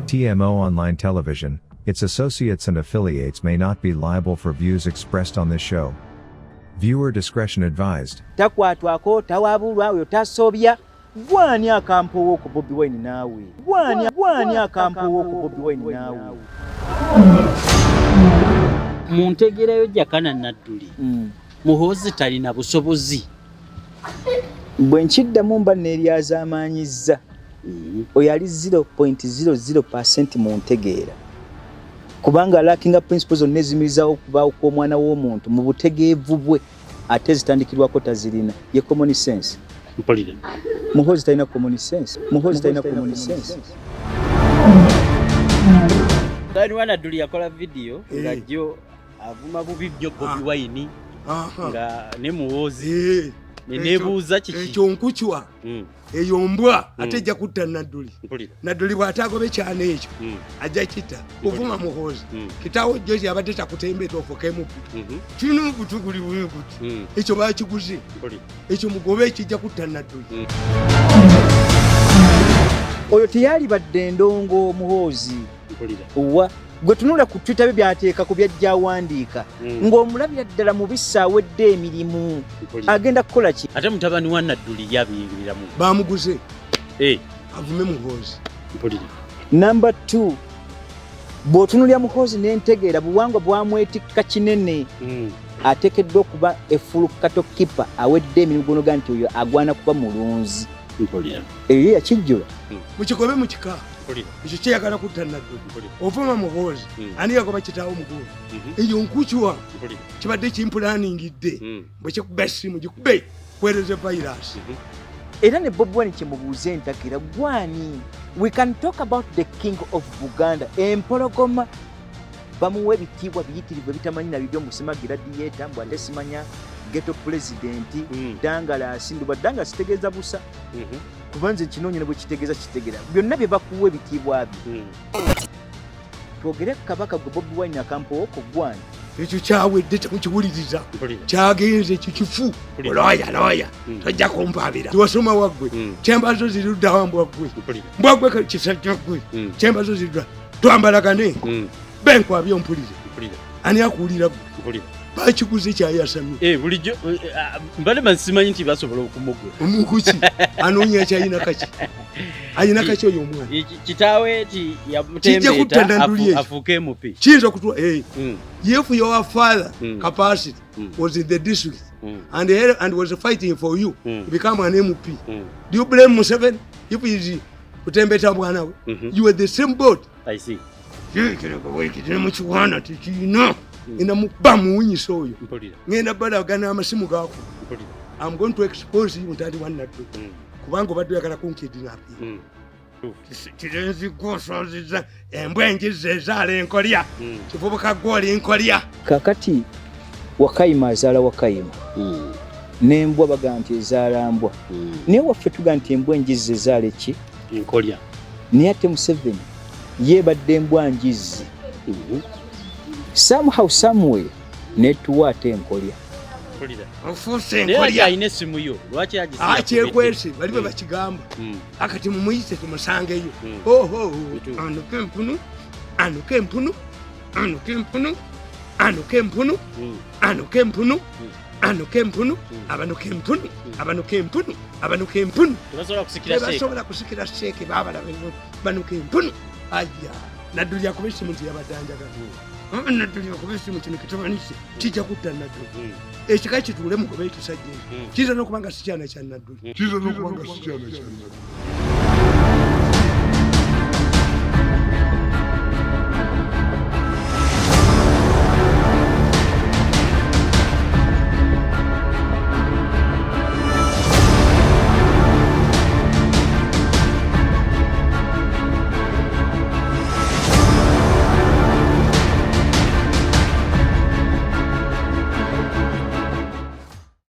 TMO Online Television, its associates and affiliates may not be liable for views expressed on this show. Viewer discretion advised. Takwatwako tawabulwa oyo tasobya gwani akampowo ku Bobi Wine naawe gwani akampowo ku Bobi Wine naawe muntegerayo Jakana Nadduli Muhoozi talina busobozi bwe nkiddamu mba neeryazaamaanyizza oyo ali 0.00% mu ntegeera kubanga lacking principles zonna ezimirizawo okubaawo kw'omwana w'omuntu mu butegeevu bwe ate zitandikirwako tazirina ye common sense. Mpulira Muhoozi talina common sense. Gani Nadduli yakola video nga jjo avuma bubi nnyo Bobi Wine nga ne Muhoozi nebuuza kiki ekyo nkuchwa eyo mbwa atejja kutta Nadduli bw'ataagobe kyana ekyo ajja kita kuvuma Muhoozi kitaawo George abadde takutembeeta ofukemu tulina obutu guli bwebuti ekyo baakiguze ekyo mugobe ekijja kutta Nadduli oyo teyali badde ndongo Muhoozi wa gwe tunula ku Twitter bye byateeka ku byajja awandiika ng'omulabira ddala mu bissaawedde emirimu agenda kukola ki ate mutabani wa Nadduli yabiyingiriramu baamuguze avume Muhoozi. Number 2 bw'otunulya Muhoozi n'entegeera buwangwa bwamwetikka kinene ateekeddwa okuba effulukato kipa awedde emirimu gonoga nti oyo agwana kuba mulunzi eyo yakijjula mukikobe mukika ekyo kyeyagala kutta Nadduli ovuma Muhoozi ani yagoba kitaawo mugulu eyo nkuchwa kibadde kimpulaaningidde bwe kikuba essimu gikube kwereze virus era ne Bobi Wine kyemubuuze entakira gwani. We can talk about the king of Buganda empologoma bamuwa ebitiibwa biyitirivu ebitamanyi nabyo musimagira diyeta mbw ate simanya ghetto president Dangala asindubwa Dangala sitegeeza busa kubanze kino nyine bwe kitegeeza kitegera byonna bye bakuwa ebitiibwa byo twogere kabaka gwe Bobi Wine akampowo ko gwani ekyo kyawedde temukiwuliriza kyagenze kikifu lawaya tojja kumpaabira tiwasoma waggwe kyembazo ziruddawa mbwaggwe kisajja ggwe kyembazo zirudda twambalagane benkwabyo mpulire ani akuwulira ggwe bakiguze kyayasamye bulijjo mbale mansimanyi nti basobola okumugula omukuki anoonya kyayina kaki ayina kaki oyo omwana kitaawe ti yamutembeeta afuuke MP kiyinza okutwa if your father capacity was in the district and was fighting for you to become an MP do you blame Museveni if he is kutembeeta mwana we you were the same boat. I see kitine mukiwaana tekiyina ina muba muwunyisa oyo ngenda balagana amasimu gaako I'm going to expose you ntali wa Nadduli kubanga obadde oyagala kunkidinapi kirenzi gosoziza embwengiza ezaala enkolya kivubuka gwoli enkolya kakati Wakayima azaala Wakayima n'embwa baga nti ezaala mbwa naye waffe tuga nti embwengiza ezaala eki enkolya naye ate Museveni yeebadde embwangizi somehow somewhere netuwa ate enkolya ofuuse enkolya ayina essimu yo lwaki akyekwese bali bwe bakigamba akati mumuyise tumusangeyo abanuka empunu basobola kusikira seeke banuka empunu aya Nadduli yakuba essimu nti yabadde anjagala Nadduli yakuba essimu kino kitamanise kijja kutta Nadduli ekika kituule mugobe ekisajja kiyinza n'okuba nga si kyana kya Nadduli